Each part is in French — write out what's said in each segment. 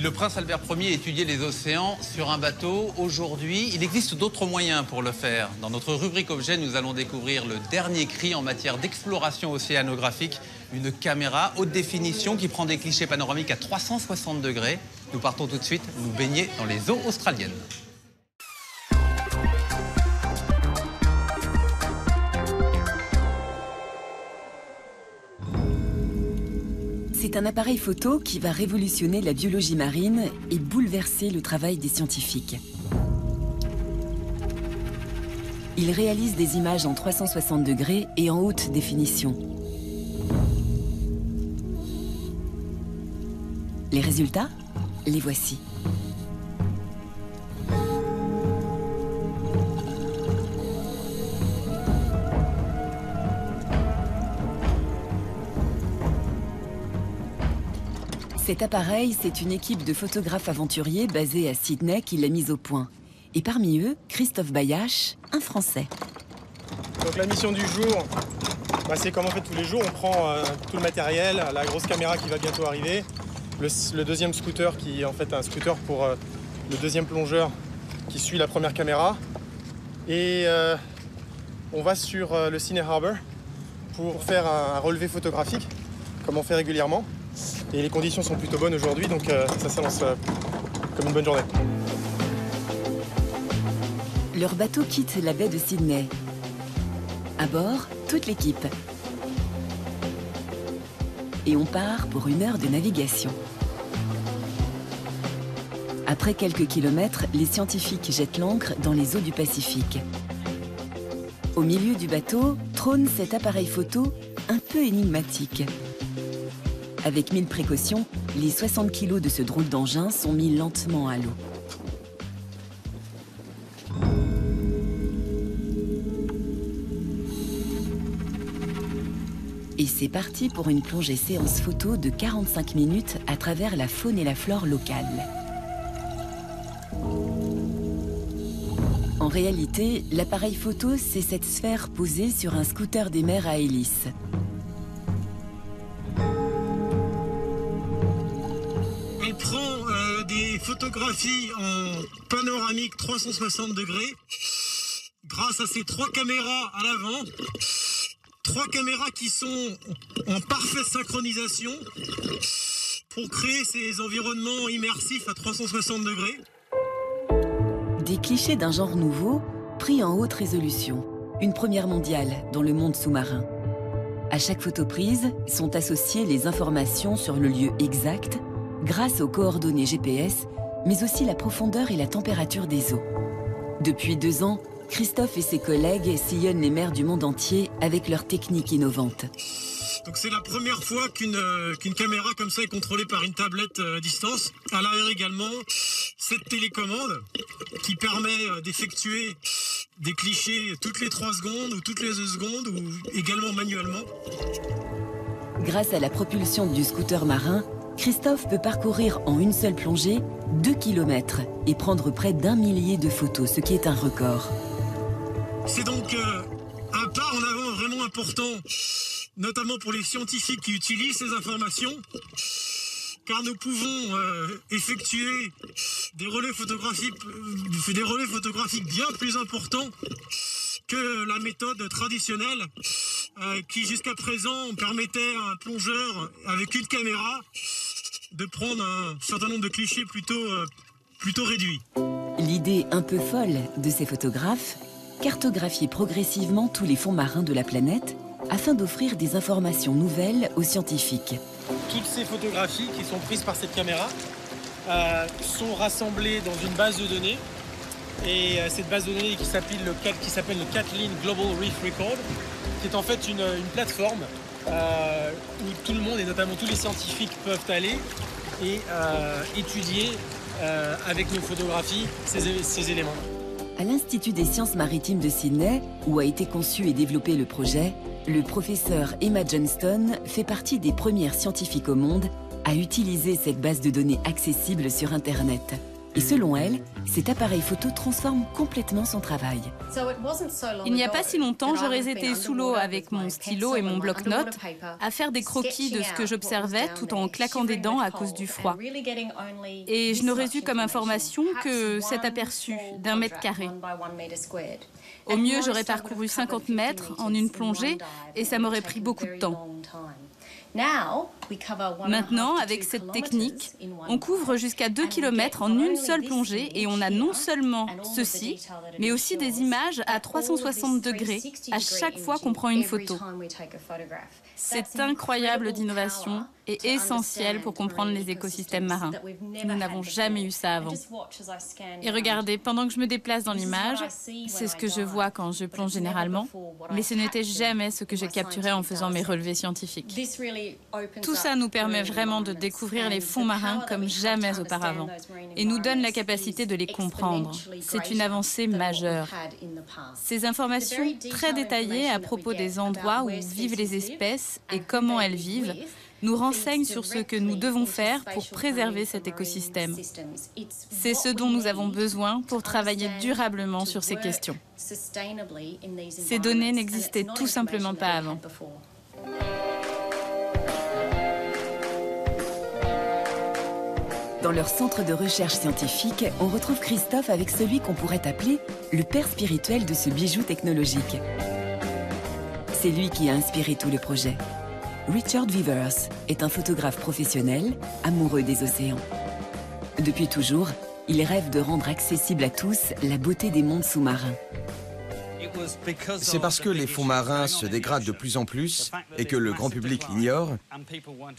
le prince Albert Ier étudiait les océans sur un bateau. Aujourd'hui, il existe d'autres moyens pour le faire. Dans notre rubrique Objet, nous allons découvrir le dernier cri en matière d'exploration océanographique. Une caméra haute définition qui prend des clichés panoramiques à 360 degrés. Nous partons tout de suite nous baigner dans les eaux australiennes. C'est un appareil photo qui va révolutionner la biologie marine et bouleverser le travail des scientifiques. Il réalise des images en 360 degrés et en haute définition. Les résultats, les voici. Cet appareil, c'est une équipe de photographes aventuriers basée à Sydney qui l'a mise au point. Et parmi eux, Christophe Bayache, un Français. Donc la mission du jour, c'est comme on fait tous les jours, on prend tout le matériel, la grosse caméra qui va bientôt arriver, le deuxième scooter qui est en fait un scooter pour le deuxième plongeur qui suit la première caméra. Et on va sur le Sydney Harbour pour faire un relevé photographique, comme on fait régulièrement. Et les conditions sont plutôt bonnes aujourd'hui, donc ça s'annonce comme une bonne journée. Leur bateau quitte la baie de Sydney. À bord, toute l'équipe. Et on part pour 1 heure de navigation. Après quelques kilomètres, les scientifiques jettent l'ancre dans les eaux du Pacifique. Au milieu du bateau, trône cet appareil photo un peu énigmatique. Avec 1000 précautions, les 60 kilos de ce drôle d'engin sont mis lentement à l'eau. Et c'est parti pour une plongée séance photo de 45 minutes à travers la faune et la flore locale. En réalité, l'appareil photo, c'est cette sphère posée sur un scooter des mers à hélice. Des photographies en panoramique 360 degrés grâce à ces 3 caméras à l'avant, 3 caméras qui sont en parfaite synchronisation pour créer ces environnements immersifs à 360 degrés. Des clichés d'un genre nouveau pris en haute résolution, une première mondiale dans le monde sous-marin. À chaque photo prise sont associées les informations sur le lieu exact grâce aux coordonnées GPS, mais aussi la profondeur et la température des eaux. Depuis 2 ans, Christophe et ses collègues sillonnent les mers du monde entier avec leurs techniques innovantes. Donc c'est la première fois qu'une caméra comme ça est contrôlée par une tablette à distance. À l'arrière également, cette télécommande qui permet d'effectuer des clichés toutes les 3 secondes ou toutes les 2 secondes ou également manuellement. Grâce à la propulsion du scooter marin, Christophe peut parcourir en une seule plongée 2 km et prendre près d'1 millier de photos, ce qui est un record. C'est donc un pas en avant vraiment important, notamment pour les scientifiques qui utilisent ces informations, car nous pouvons effectuer des relais photographiques bien plus importants que la méthode traditionnelle qui jusqu'à présent permettait à un plongeur avec une caméra de prendre un certain nombre de clichés plutôt réduits. L'idée un peu folle de ces photographes, cartographier progressivement tous les fonds marins de la planète afin d'offrir des informations nouvelles aux scientifiques. Toutes ces photographies qui sont prises par cette caméra sont rassemblées dans une base de données. Et cette base de données qui s'appelle le Kathleen Global Reef Record, qui est en fait une plateforme où tout le monde et notamment tous les scientifiques peuvent aller et étudier avec nos photographies ces éléments. À l'Institut des sciences maritimes de Sydney, où a été conçu et développé le projet, le professeur Emma Johnston fait partie des premières scientifiques au monde à utiliser cette base de données accessible sur Internet. Et selon elle, cet appareil photo transforme complètement son travail. Il n'y a pas si longtemps, j'aurais été sous l'eau avec mon stylo et mon bloc-notes à faire des croquis de ce que j'observais tout en claquant des dents à cause du froid. Et je n'aurais eu comme information que cet aperçu d'1 mètre carré. Au mieux, j'aurais parcouru 50 mètres en une plongée et ça m'aurait pris beaucoup de temps. Maintenant, avec cette technique, on couvre jusqu'à 2 km en une seule plongée et on a non seulement ceci, mais aussi des images à 360 degrés à chaque fois qu'on prend une photo. C'est incroyable d'innovation et essentiel pour comprendre les écosystèmes marins. Nous n'avons jamais eu ça avant. Et regardez, pendant que je me déplace dans l'image, c'est ce que je vois quand je plonge généralement, mais ce n'était jamais ce que j'ai capturé en faisant mes relevés scientifiques. Tout ça nous permet vraiment de découvrir les fonds marins comme jamais auparavant et nous donne la capacité de les comprendre. C'est une avancée majeure. Ces informations très détaillées à propos des endroits où vivent les espèces et comment elles vivent nous renseignent sur ce que nous devons faire pour préserver cet écosystème. C'est ce dont nous avons besoin pour travailler durablement sur ces questions. Ces données n'existaient tout simplement pas avant. Dans leur centre de recherche scientifique, on retrouve Christophe avec celui qu'on pourrait appeler le père spirituel de ce bijou technologique. C'est lui qui a inspiré tout le projet. Richard Vivers est un photographe professionnel, amoureux des océans. Depuis toujours, il rêve de rendre accessible à tous la beauté des mondes sous-marins. C'est parce que les fonds marins se dégradent de plus en plus et que le grand public l'ignore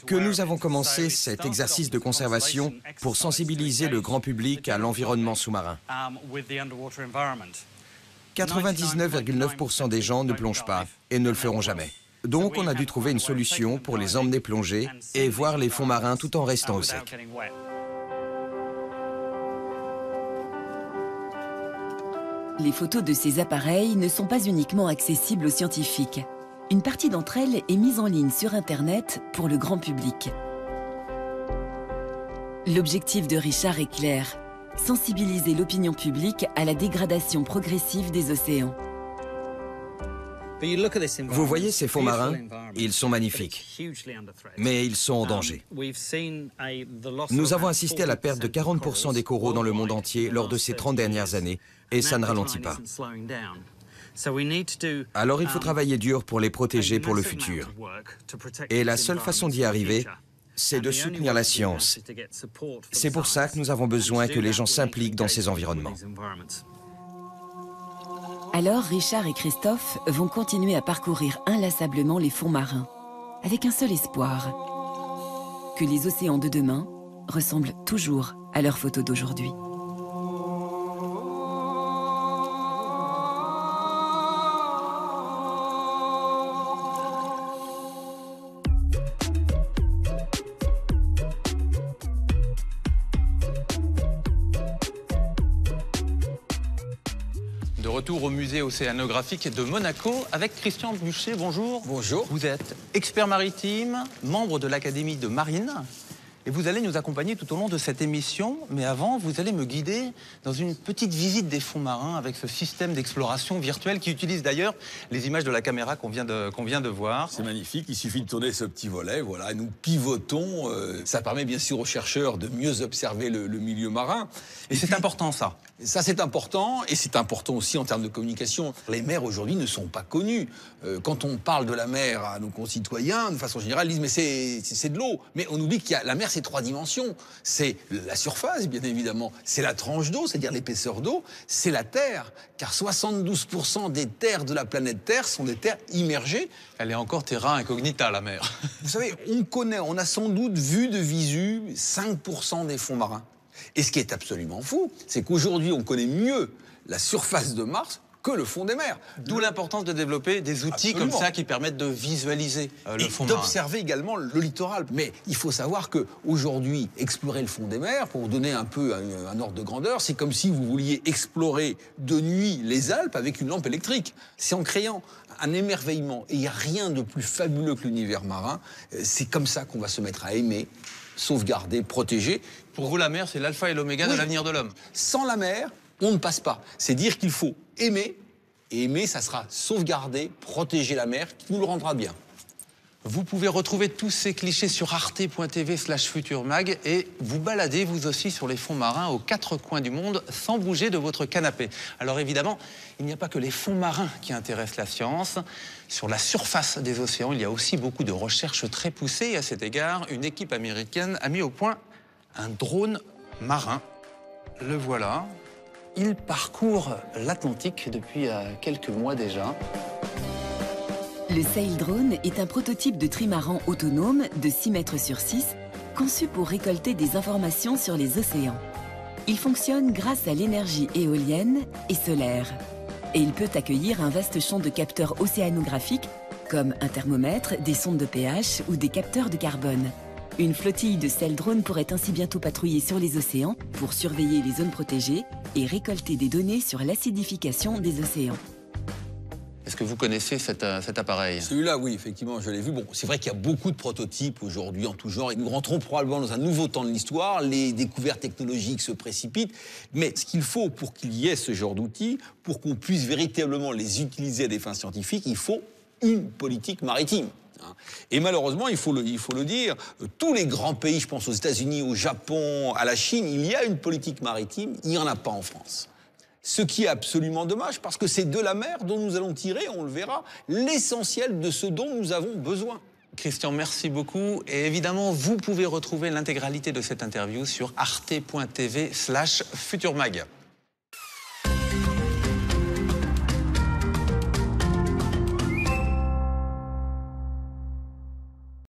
que nous avons commencé cet exercice de conservation pour sensibiliser le grand public à l'environnement sous-marin. 99,9% des gens ne plongent pas et ne le feront jamais. Donc on a dû trouver une solution pour les emmener plonger et voir les fonds marins tout en restant au sec. Les photos de ces appareils ne sont pas uniquement accessibles aux scientifiques. Une partie d'entre elles est mise en ligne sur Internet pour le grand public. L'objectif de Richard est clair, sensibiliser l'opinion publique à la dégradation progressive des océans. Vous voyez ces fonds marins? Ils sont magnifiques, mais ils sont en danger. Nous avons assisté à la perte de 40% des coraux dans le monde entier lors de ces 30 dernières années, et ça ne ralentit pas. Alors il faut travailler dur pour les protéger pour le futur. Et la seule façon d'y arriver, c'est de soutenir la science. C'est pour ça que nous avons besoin que les gens s'impliquent dans ces environnements. Alors Richard et Christophe vont continuer à parcourir inlassablement les fonds marins, avec un seul espoir, que les océans de demain ressemblent toujours à leurs photos d'aujourd'hui. De retour au musée océanographique de Monaco avec Christian Buchet. Bonjour. Bonjour. Vous êtes expert maritime, membre de l'Académie de Marine. Et vous allez nous accompagner tout au long de cette émission. Mais avant, vous allez me guider dans une petite visite des fonds marins avec ce système d'exploration virtuelle qui utilise d'ailleurs les images de la caméra qu'on vient de voir. C'est magnifique, il suffit de tourner ce petit volet, voilà, nous pivotons. Ça permet bien sûr aux chercheurs de mieux observer le milieu marin. Et c'est important ça. Ça c'est important, et c'est important aussi en termes de communication. Les mers aujourd'hui ne sont pas connues. Quand on parle de la mer à nos concitoyens, de façon générale, ils disent mais c'est de l'eau. Mais on oublie qu'il y a la mer, c'est 3 dimensions. C'est la surface, bien évidemment. C'est la tranche d'eau, c'est-à-dire l'épaisseur d'eau. C'est la Terre, car 72% des terres de la planète Terre sont des terres immergées. Elle est encore terra incognita, la mer. Vous savez, on a sans doute vu de visu 5% des fonds marins. Et ce qui est absolument fou, c'est qu'aujourd'hui, on connaît mieux la surface de Mars que le fond des mers. D'où l'importance de développer des outils Absolument. comme ça qui permettent de visualiser le fond et marin. d'observer également le littoral. Mais il faut savoir qu'aujourd'hui, explorer le fond des mers, pour vous donner un peu un ordre de grandeur, c'est comme si vous vouliez explorer de nuit les Alpes avec une lampe électrique. C'est en créant un émerveillement. Et il n'y a rien de plus fabuleux que l'univers marin. C'est comme ça qu'on va se mettre à aimer sauvegardée, protégée. Pour vous, la mer, c'est l'alpha et l'oméga de l'avenir de l'homme. Sans la mer, on ne passe pas. C'est dire qu'il faut aimer, et aimer, ça sera sauvegarder, protéger la mer, qui nous le rendra bien. Vous pouvez retrouver tous ces clichés sur arte.tv/futurmag et vous balader vous aussi sur les fonds marins aux 4 coins du monde sans bouger de votre canapé. Alors évidemment, il n'y a pas que les fonds marins qui intéressent la science. Sur la surface des océans, il y a aussi beaucoup de recherches très poussées. Et à cet égard, une équipe américaine a mis au point un drone marin. Le voilà. Il parcourt l'Atlantique depuis quelques mois déjà. Le Sail Drone est un prototype de trimaran autonome de 6 mètres sur 6, conçu pour récolter des informations sur les océans. Il fonctionne grâce à l'énergie éolienne et solaire. Et il peut accueillir un vaste champ de capteurs océanographiques, comme un thermomètre, des sondes de pH ou des capteurs de carbone. Une flottille de Sail Drone pourrait ainsi bientôt patrouiller sur les océans pour surveiller les zones protégées et récolter des données sur l'acidification des océans. Est-ce que vous connaissez cet appareil? Celui-là, oui, effectivement, je l'ai vu. Bon, c'est vrai qu'il y a beaucoup de prototypes aujourd'hui en tout genre. Et nous rentrons probablement dans un nouveau temps de l'histoire. Les découvertes technologiques se précipitent. Mais ce qu'il faut pour qu'il y ait ce genre d'outils, pour qu'on puisse véritablement les utiliser à des fins scientifiques, il faut une politique maritime. Et malheureusement, il faut le dire, tous les grands pays, je pense aux États-Unis, au Japon, à la Chine, il y a une politique maritime, il n'y en a pas en France. Ce qui est absolument dommage, parce que c'est de la mer dont nous allons tirer, on le verra, l'essentiel de ce dont nous avons besoin. Christian, merci beaucoup. Et évidemment, vous pouvez retrouver l'intégralité de cette interview sur arte.tv/futurmag.